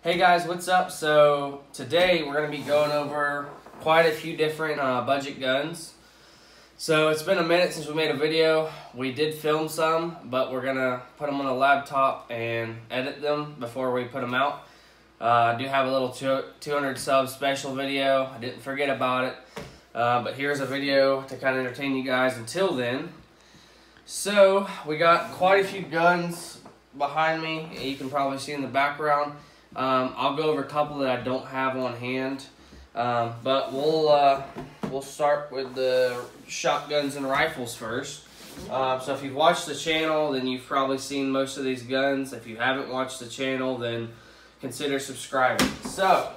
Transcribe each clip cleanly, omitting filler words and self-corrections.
Hey guys, what's up? So today we're going to be going over quite a few different budget guns. So it's been a minute since we made a video. We did film some, but we're going to put them on the laptop and edit them before we put them out. I do have a little 200 sub special video. I didn't forget about it. But here's a video to kind of entertain you guys until then. So we got quite a few guns behind me. You can probably see in the background. I'll go over a couple that I don't have on hand, but we'll start with the shotguns and rifles first. So if you've watched the channel, then you've probably seen most of these guns. If you haven't watched the channel, then consider subscribing. So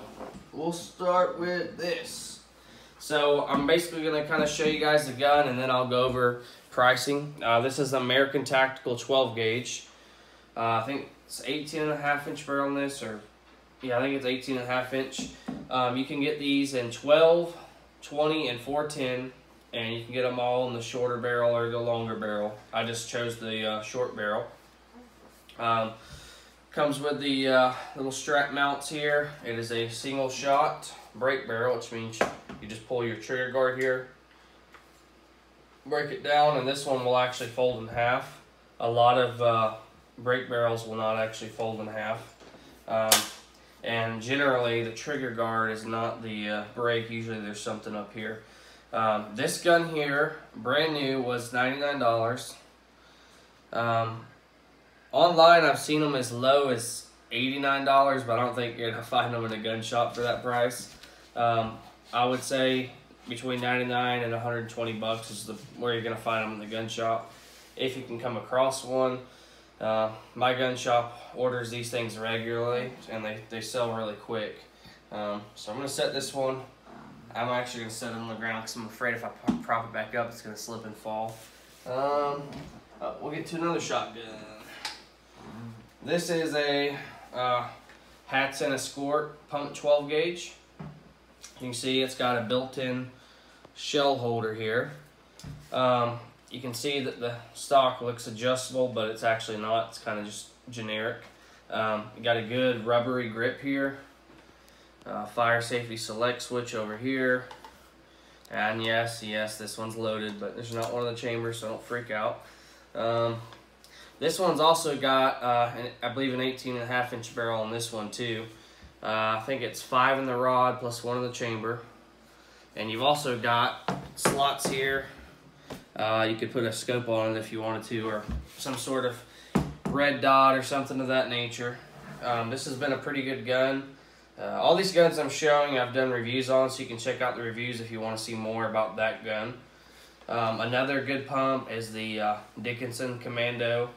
we'll start with this. So I'm basically going to kind of show you guys the gun, and then I'll go over pricing. This is American Tactical 12 gauge. I think it's 18.5 inch barrel on this, or yeah, I think it's 18.5 inch. You can get these in 12, 20, and 410, and you can get them all in the shorter barrel or the longer barrel. I just chose the short barrel. Comes with the little strap mounts here. It is a single shot break barrel, which means you just pull your trigger guard here, break it down, and this one will actually fold in half. A lot of break barrels will not actually fold in half. And generally the trigger guard is not the brake. Usually there's something up here. This gun here, brand new, was $99. Online I've seen them as low as $89, but I don't think you're gonna find them in a gun shop for that price. I would say between 99 and 120 bucks is where you're gonna find them in the gun shop, if you can come across one. My gun shop orders these things regularly, and they sell really quick. So I'm going to set this one. I'm actually going to set it on the ground because I'm afraid if I prop it back up, it's going to slip and fall. We'll get to another shotgun. This is a Hatson Escort pump 12 gauge. You can see it's got a built-in shell holder here. You can see that the stock looks adjustable, but it's actually not. It's kind of just generic. You got a good rubbery grip here. Fire safety select switch over here. And yes, this one's loaded, but there's not one in the chamber, so don't freak out. This one's also got, I believe, an 18.5 inch barrel on this one too. I think it's 5 in the rod plus 1 in the chamber. And you've also got slots here. You could put a scope on it if you wanted to, or some sort of red dot or something of that nature. This has been a pretty good gun. All these guns I'm showing I've done reviews on, so you can check out the reviews if you want to see more about that gun. Another good pump is the Dickinson Commando.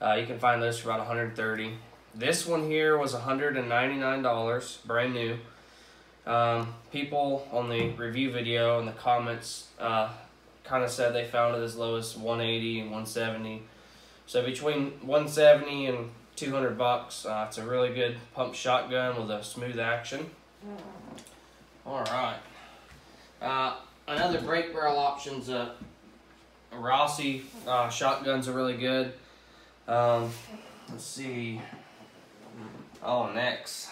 You can find those for about $130. This one here was $199, brand new. People on the review video in the comments kind of said they found it as low as 180 and 170. So between 170 and 200 bucks, it's a really good pump shotgun with a smooth action. All right. Another break barrel options, Rossi shotguns are really good. Let's see. Oh, next.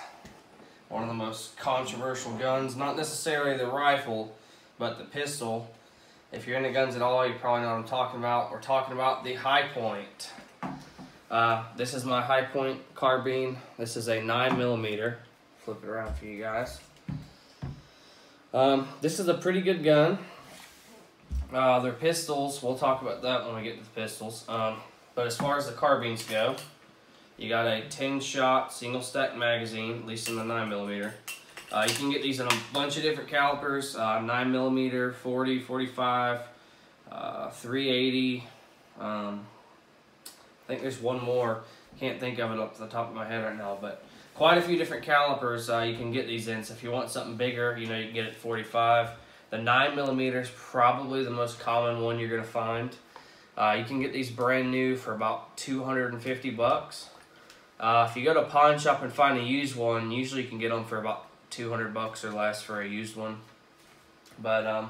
One of the most controversial guns, not necessarily the rifle, but the pistol. If you're into guns at all, you probably know what I'm talking about. We're talking about the High Point. This is my High Point carbine. This is a 9mm. Flip it around for you guys. This is a pretty good gun. Their pistols, we'll talk about that when we get to the pistols. But as far as the carbines go, you got a 10-shot single stack magazine, at least in the 9mm. You can get these in a bunch of different calibers, 9mm, 40, 45, 380. I think there's one more. Can't think of it off the top of my head right now, but quite a few different calibers you can get these in. So if you want something bigger, you can get it 45. The 9mm is probably the most common one you're going to find. You can get these brand new for about 250 bucks. If you go to a pawn shop and find a used one, usually you can get them for about 200 bucks or less for a used one. But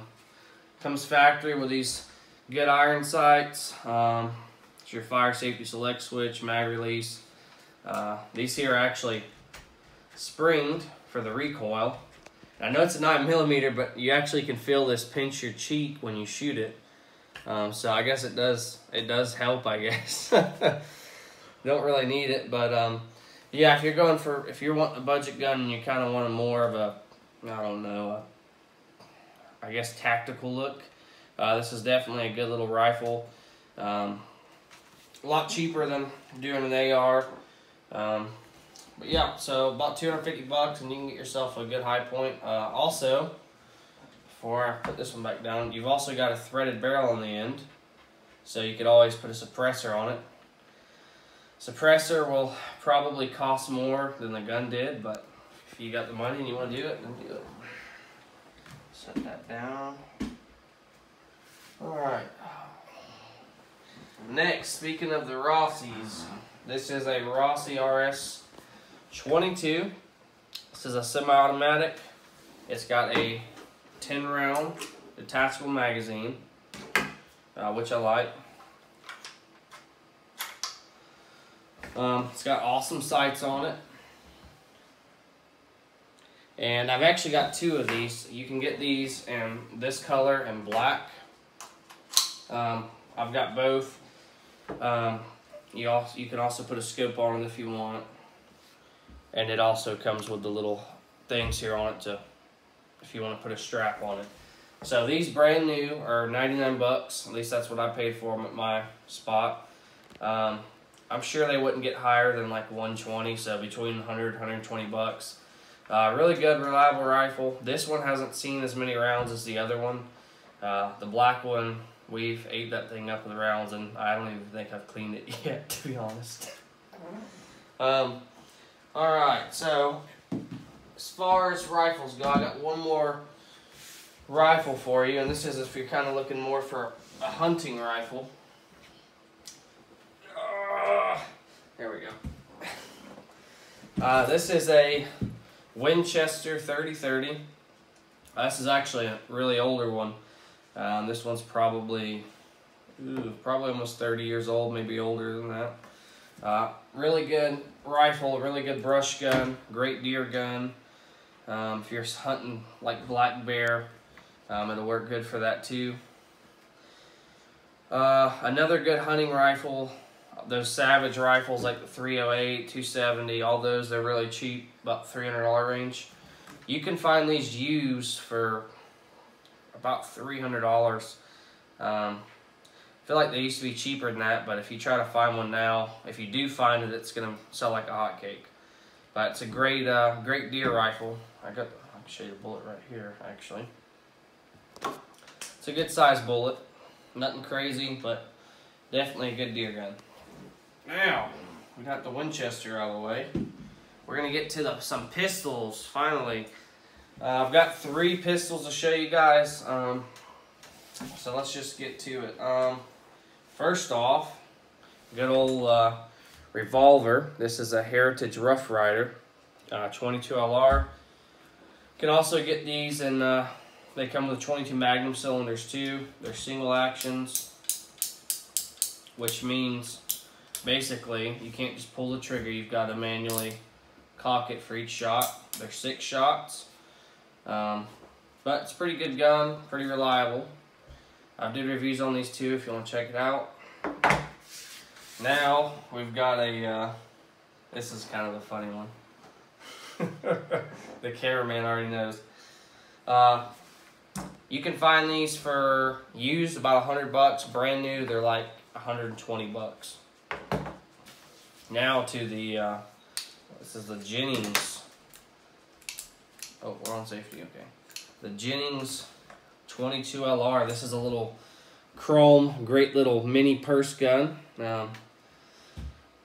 comes factory with these good iron sights. It's your fire safety select switch, mag release. These here are actually springed for the recoil. I know it's a 9mm, but you actually can feel this pinch your cheek when you shoot it. So I guess it does help, I guess. Don't really need it, but yeah, if you're wanting a budget gun and you kind of want a more of a, I don't know, I guess tactical look, this is definitely a good little rifle. A lot cheaper than doing an AR. But yeah, so about 250 bucks and you can get yourself a good high point. Also, before I put this one back down, you've also got a threaded barrel on the end, so you could always put a suppressor on it. Suppressor will probably cost more than the gun did, but if you got the money and you want to do it, then do it. Set that down. Alright. Next, speaking of the Rossi's, this is a Rossi RS-22. This is a semi-automatic. It's got a 10-round detachable magazine, which I like. It's got awesome sights on it. And I've actually got two of these. You can get these in this color and black. I've got both. You can also put a scope on it if you want. And it also comes with the little things here on it if you want to put a strap on it. So these brand new are 99 bucks. At least that's what I paid for them at my spot. I'm sure they wouldn't get higher than like 120, so between 100 120 bucks. Really good, reliable rifle. This one hasn't seen as many rounds as the other one. The black one, we've ate that thing up with rounds, and I don't even think I've cleaned it yet, to be honest. Alright, so as far as rifles go, I got one more rifle for you, and this is if you're kind of looking more for a hunting rifle. There we go. This is a Winchester 30-30. This is actually a really older one. This one's probably almost 30 years old, maybe older than that. Really good rifle, really good brush gun, great deer gun. If you're hunting like black bear, it'll work good for that too. Another good hunting rifle, those Savage rifles like the 308, 270, all those, they're really cheap, about $300 range. You can find these used for about $300. I feel like they used to be cheaper than that, but if you try to find one now, if you do find it, it's gonna sell like a hotcake. But it's a great, great deer rifle. I can show you the bullet right here, actually. It's a good size bullet, nothing crazy, but definitely a good deer gun. Now, we got the Winchester out of the way. We're gonna get to some pistols, finally. I've got 3 pistols to show you guys, so let's just get to it. First off, good old revolver. This is a Heritage Rough Rider, 22 LR. You can also get these in, they come with 22 Magnum cylinders too. They're single actions, which means basically you can't just pull the trigger. You've got to manually cock it for each shot. They're 6 shots. But it's a pretty good gun, pretty reliable. I did reviews on these too if you want to check it out. Now we've got a, this is kind of a funny one. The cameraman already knows. You can find these for used about 100 bucks. Brand new, they're like 120 bucks. Now to the, this is the Jennings. Oh, we're on safety, okay. The Jennings 22 LR. This is a little chrome, great little mini purse gun.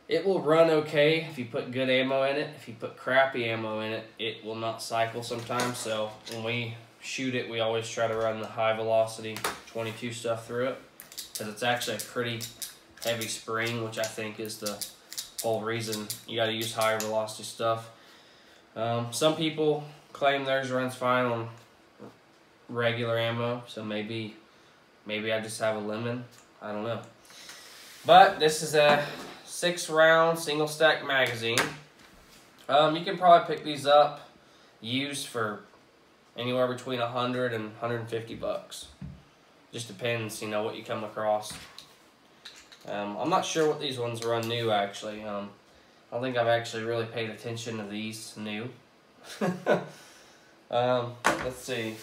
It will run okay if you put good ammo in it. If you put crappy ammo in it, it will not cycle sometimes. So when we shoot it, we always try to run the high velocity 22 stuff through it, because it's actually a pretty heavy spring, which I think is the whole reason you got to use higher velocity stuff. Some people claim theirs runs fine on regular ammo, so maybe I just have a lemon. I don't know. But this is a 6-round single stack magazine. You can probably pick these up used for anywhere between 100 and 150 bucks. Just depends, you know, what you come across. I'm not sure what these ones run new, actually. I don't think I've actually really paid attention to these new. Let's see.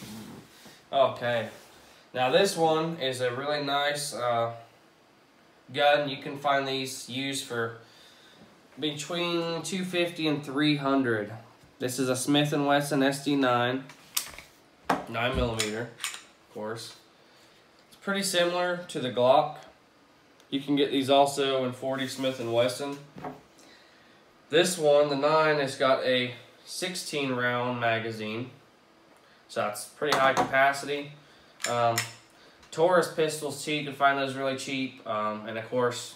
Okay. Now this one is a really nice gun. You can find these used for between $250 and $300. This is a Smith & Wesson SD9, 9mm, of course. It's pretty similar to the Glock. You can get these also in .40 Smith & Wesson. This one, the 9, has got a 16-round magazine, so that's pretty high capacity. Taurus pistols too, you can find those really cheap, and of course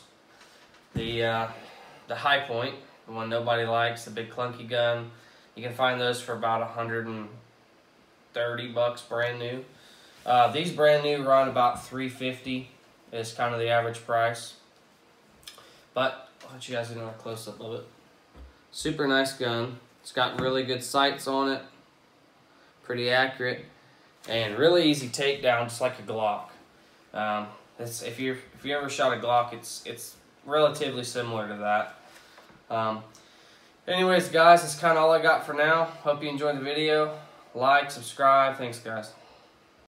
the High Point, the one nobody likes, the big clunky gun. You can find those for about 130 bucks brand new. These brand new run about $350 is kind of the average price. But I'll let you guys get a close up of it. Super nice gun. It's got really good sights on it, pretty accurate, and really easy takedown, just like a Glock. If you ever shot a Glock, it's relatively similar to that. Anyways, guys, that's kind of all I got for now. Hope you enjoyed the video. Like, subscribe. Thanks, guys.